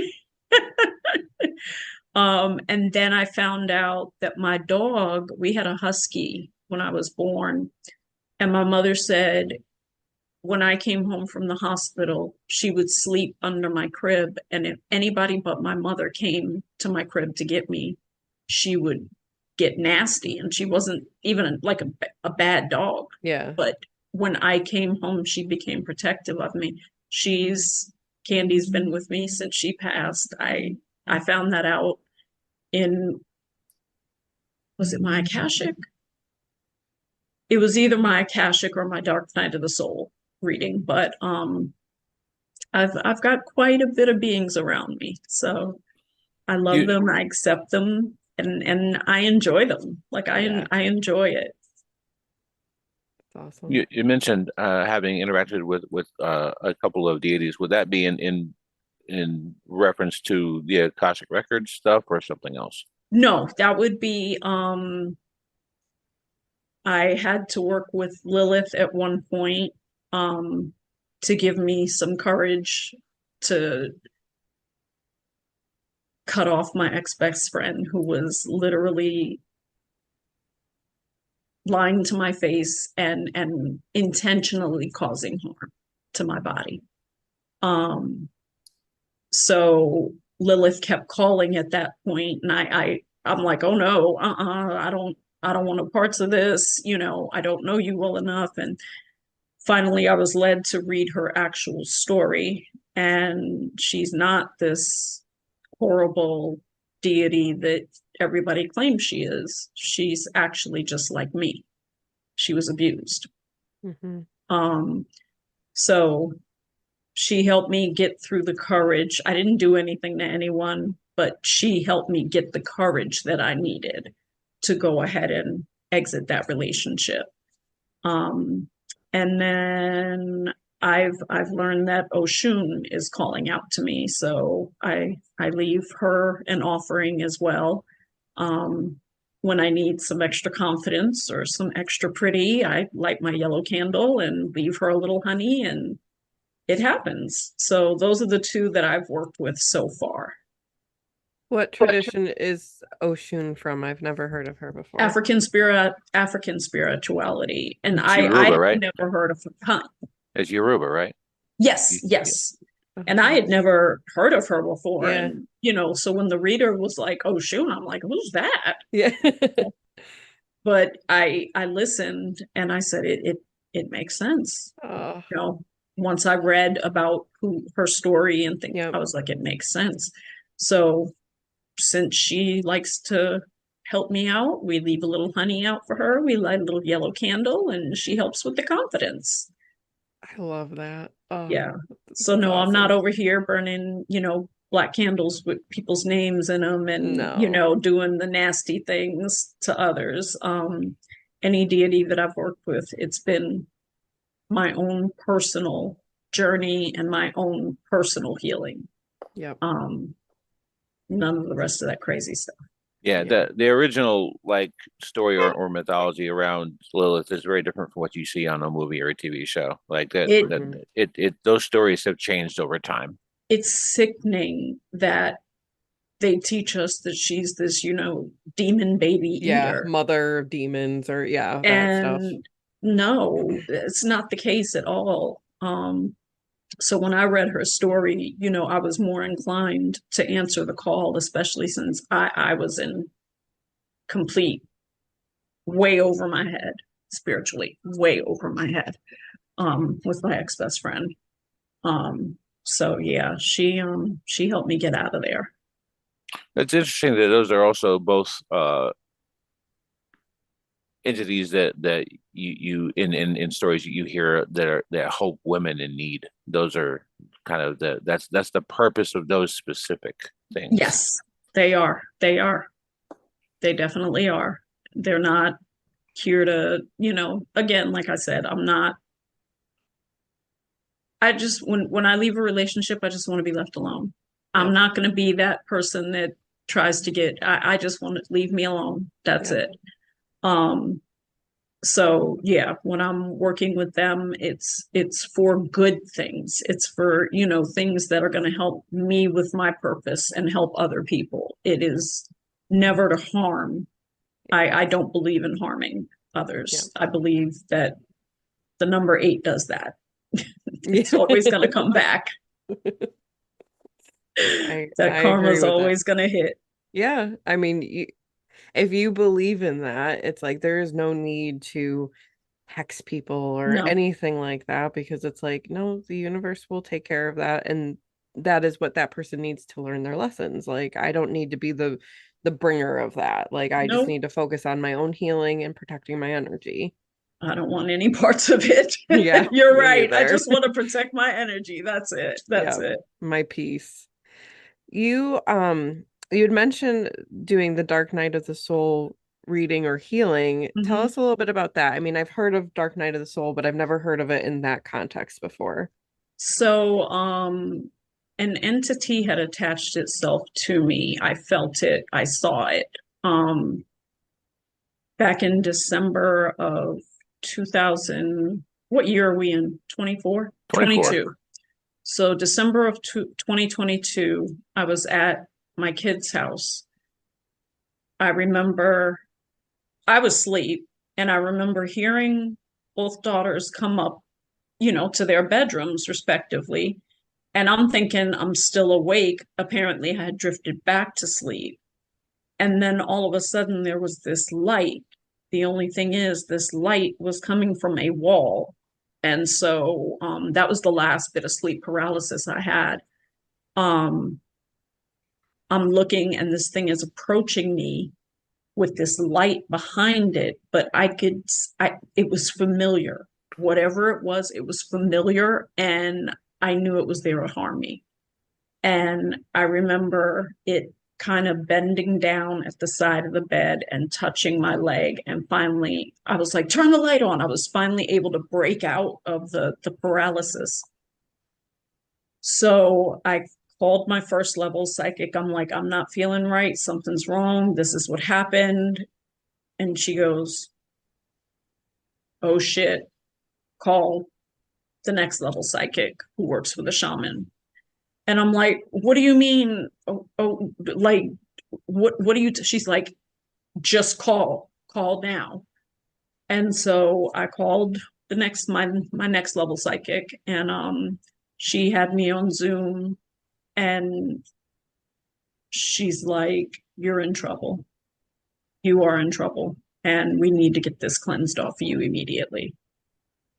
And then I found out that my dog, we had a husky when I was born, and my mother said when I came home from the hospital, she would sleep under my crib, and if anybody but my mother came to my crib to get me, she would get nasty, and she wasn't even like a bad dog. Yeah. But when I came home, she became protective of me. She's Candy's been with me since she passed. I found that out in, was it my Akashic? It was either my Akashic or my Dark Night of the Soul reading, but I've got quite a bit of beings around me. So I love You them, I accept them, and I enjoy them. Like Yeah. I enjoy it. That's awesome. you mentioned having interacted with a couple of deities. Would that be in reference to the Akashic Records stuff or something else? No, that would be I had to work with Lilith at one point to give me some courage to cut off my ex-best friend who was literally lying to my face and intentionally causing harm to my body. So Lilith kept calling at that point, and I'm like, oh no, I don't want no parts of this. I don't know you well enough. And finally, I was led to read her actual story, and she's not this horrible deity that everybody claims she is. She's actually just like me. She was abused. Hmm. Um, so she helped me get through the courage. I didn't do anything to anyone, but she helped me get the courage that I needed to go ahead and exit that relationship. Um, and then I've learned that Oshun is calling out to me, so I leave her an offering as well. When I need some extra confidence or some extra pretty, I light my yellow candle and leave her a little honey, and it happens. So those are the two that I've worked with so far. What tradition is Oshun from? I've never heard of her before. African spirituality, and It's I Yoruba, had right? never heard of, huh? It's Yoruba, right? Yes, Yeah. yes. And I Okay. had never heard of her before. Yeah. And, so when the reader was like, oh, shoot, I'm like, who's that? Yeah. But I listened and I said, it makes sense. Uh, You know, once I read about her story and things, yep. I was like, it makes sense. So since she likes to help me out, we leave a little honey out for her. We light a little yellow candle, and she helps with the confidence. I love that. Yeah. So That's no, I'm not awesome. over here burning, black candles with people's names in them and, No. doing the nasty things to others. Any deity that I've worked with, it's been my own personal journey and my own personal healing. Yep. None of the rest of that crazy stuff. Yeah, Yeah. the original like story or mythology around Lilith is very different from what you see on a movie or a TV show. Like that, It that Mhm. it those stories have changed over time. it's sickening that they teach us that she's this, demon baby Yeah, eater. mother of demons or yeah, that stuff. And no, it's not the case at all. So when I read her story, I was more inclined to answer the call, especially since I was in complete way over my head spiritually, way over my head, with my ex-best friend. So yeah, she helped me get out of there. It's interesting that those are also both entities that you in stories you hear that help women in need. Those are kind of that's the purpose of those specific things. Yes, they are. They are. They definitely are. They're not here to, again, like I said, I just when I leave a relationship, I just want to be left alone. I'm Yep. not going to be that person that tries to I just want to leave me alone. That's Yep. it. Um, so yeah, when I'm working with them, it's for good things. It's for, things that are going to help me with my purpose and help other people. It is never to harm. I don't believe in harming Yep. others. I believe that the number 8 does that. It's Yeah. always going to come back. That I agree karma's with that. always going to hit. Yeah, I mean, if you believe in that, it's like there is no need to hex people or No, anything like that because it's like, no, the universe will take care of that, and that is what that person needs to learn their lessons. Like, I don't need to be the bringer of that. Like, I just no, need to focus on my own healing and protecting my energy. I don't want any parts of it. Yeah, You're me right. I neither. just want to protect my energy. That's it. That's Yeah, it. my peace. You had mentioned doing the Dark Night of the Soul reading or healing. Tell Mhm. us a little bit about that. I mean, I've heard of Dark Night of the Soul, but I've never heard of it in that context before. So, an entity had attached itself to me. I felt it. I saw it. Um, Back in December of 2000, what year are we in? 24? 24. 22. So December of 2022, I was at my kid's house. I remember I was asleep and I remember hearing both daughters come up, to their bedrooms respectively. And I'm thinking I'm still awake. Apparently, I had drifted back to sleep. And then all of a sudden, there was this light. The only thing is, this light was coming from a wall. And so that was the last bit of sleep paralysis I had. Um, I'm looking, and this thing is approaching me with this light behind it, but it was familiar. Whatever it was familiar, and I knew it was there to harm me. And I remember it kind of bending down at the side of the bed and touching my leg. And finally, I was like, turn the light on. I was finally able to break out of the paralysis. So I called my first level psychic. I'm like, I'm not feeling right. Something's wrong. This is what happened. And she goes, oh shit, call the next level psychic who works with a shaman. And I'm like, what do you mean? Like, what do you, she's like, just call now. And so I called my next level psychic, and she had me on Zoom, and she's like, you're in trouble. You are in trouble, and we need to get this cleansed off of you immediately.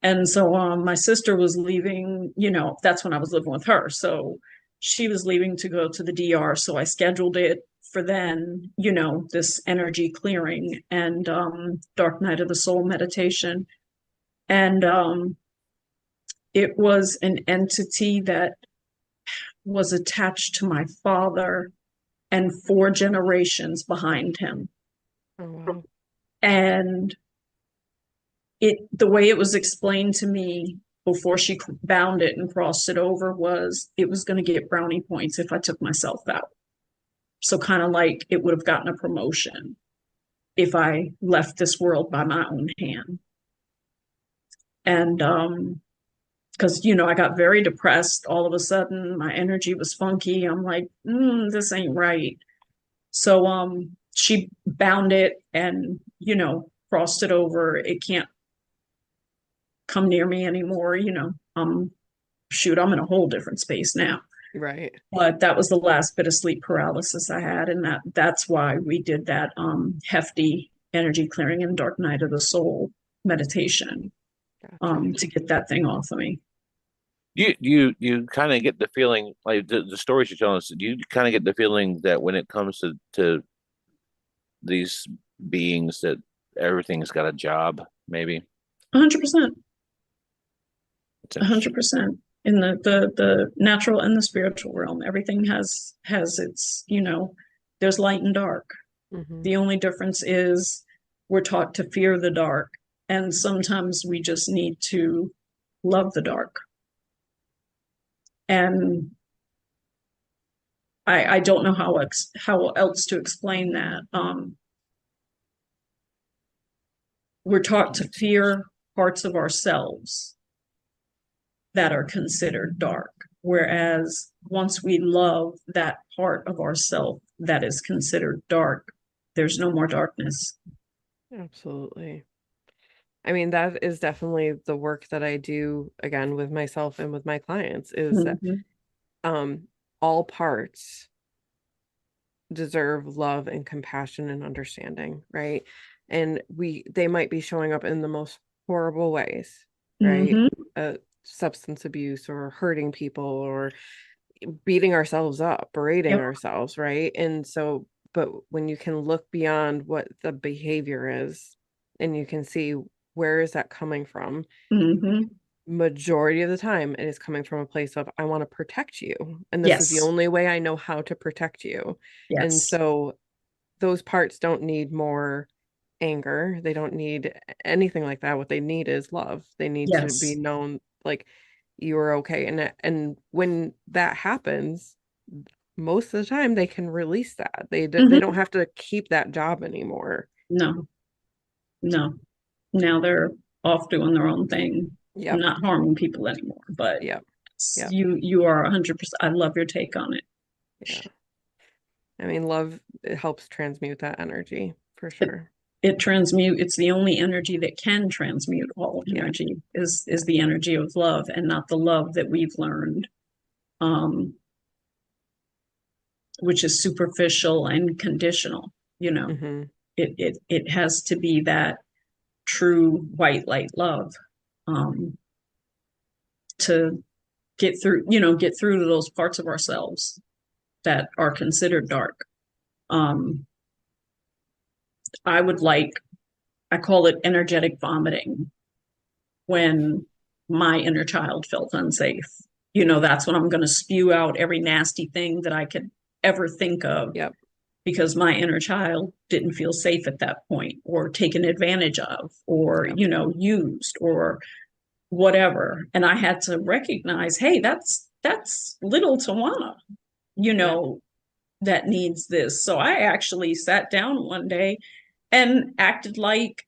And so my sister was leaving, that's when I was living with her. So she was leaving to go to the DR. So I scheduled it for then, this energy clearing and dark night of the soul meditation. And it was an entity that was attached to my father and 4 generations behind him. Oh, wow. And the way it was explained to me before she bound it and crossed it over was it was going to get brownie points if I took myself out. So kind of like it would have gotten a promotion if I left this world by my own hand. And because I got very depressed all of a sudden, my energy was funky. I'm like, this ain't right. So she bound it and crossed it over. It can't come near me anymore. Shoot, I'm in a whole different space now. Right. But that was the last bit of sleep paralysis I had, and that's why we did that hefty energy clearing and dark night of the soul meditation Gotcha. to get that thing off of me. You kind of get the feeling, like the stories you're telling us, do you kind of get the feeling that when it comes to these beings that everything's got a job, maybe? 100%. It's interesting. 100%. In the natural and the spiritual realm, everything has its, there's light and dark. Mhm. The only difference is we're taught to fear the dark, and sometimes we just need to love the dark. And I don't know how else to explain that. We're taught to fear parts of ourselves that are considered dark, whereas once we love that part of ourself that is considered dark, there's no more darkness. Absolutely. I mean, that is definitely the work that I do again with myself and with my clients is that Mm-hmm. all parts deserve love and compassion and understanding, right? And they might be showing up in the most horrible ways, right? Mm-hmm. Substance abuse or hurting people or beating ourselves up, berating Yep. ourselves, right? And so, but when you can look beyond what the behavior is and you can see where is that coming from, Mm-hmm. majority of the time it is coming from a place of I want to protect you, and this is the Yes. only way I know how to protect you. And Yes. so those parts don't need more anger, they don't need anything like that. What they need is love. They need to be Yes. known like you are okay. And when that happens, most of the time they can release that. They Mm-hmm. don't have to keep that job anymore. No. No. Now they're off doing their own thing, Yep. not harming people anymore. But Yep. Yep. you are 100%. I love your take on it. Yeah. I mean, love, it helps transmute that energy for It, sure. it's the only energy that can transmute all Yeah. energy is the energy of love, and not the love that we've learned, which is superficial and conditional. Mm-hmm. It has to be that true white light love, to get through to those parts of ourselves that are considered dark. um I call it energetic vomiting. When my inner child felt unsafe, that's when I'm going to spew out every nasty thing that I could ever think of, Yep. because my inner child didn't feel safe at that point, or taken advantage of, or Yep. used, or whatever. And I had to recognize, hey, that's little Tywanah, Yep. that needs this. So I actually sat down one day and acted like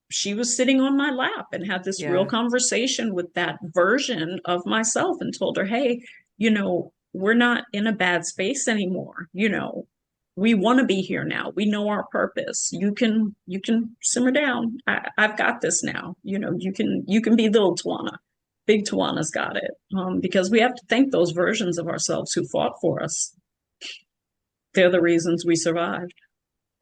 she was sitting on my lap, and had this real Yeah. conversation with that version of myself, and told her, hey, we're not in a bad space anymore. We want to be here now. We know our purpose. You can simmer down. I've got this now. You can be little Tywanah. Big Tywanah's got it. Because we have to thank those versions of ourselves who fought for us. They're the reasons we survived.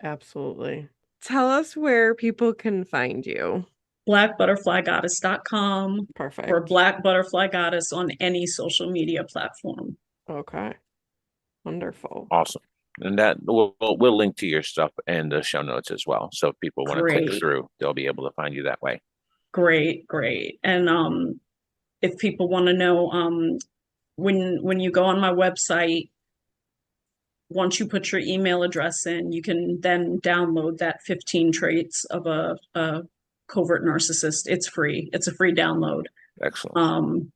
Absolutely. Tell us where people can find you. blackbutterflygoddess.com Perfect. or Black Butterfly Goddess on any social media platform. Okay. Wonderful. Awesome. And that we'll link to your stuff and the show notes as well. So if people want to click Great. through, they'll be able to find you that way. Great. And if people want to know, when you go on my website, once you put your email address in, you can then download that 15 traits of a covert narcissist. It's free. It's a free download. Excellent.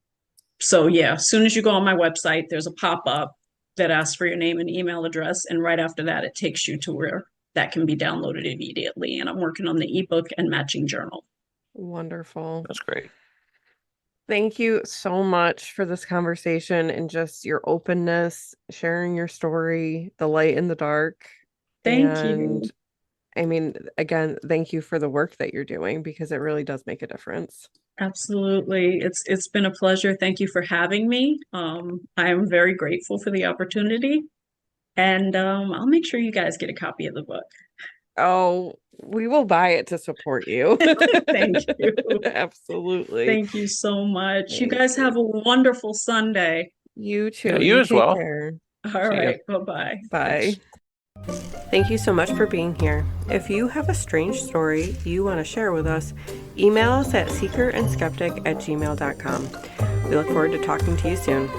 So yeah, as soon as you go on my website, there's a pop-up that asks for your name and email address. And right after that, it takes you to where that can be downloaded immediately. And I'm working on the ebook and matching journal. Wonderful. That's great. Thank you so much for this conversation and just your openness, sharing your story, the light in the dark. Thank you. I mean, again, thank you for the work that you're doing because it really does make a difference. Absolutely. It's been a pleasure. Thank you for having me. I am very grateful for the opportunity. And I'll make sure you guys get a copy of the book. Oh, we will buy it to support you. Thank you. Absolutely. Thank you so much. Thank you guys you. have a wonderful Sunday. You too. Yeah, you as take well. care. All See ya. right. Bye-bye. Bye. Thank you so much for being here. If you have a strange story you want to share with us, email us at seekerandskeptic@gmail.com. We look forward to talking to you soon.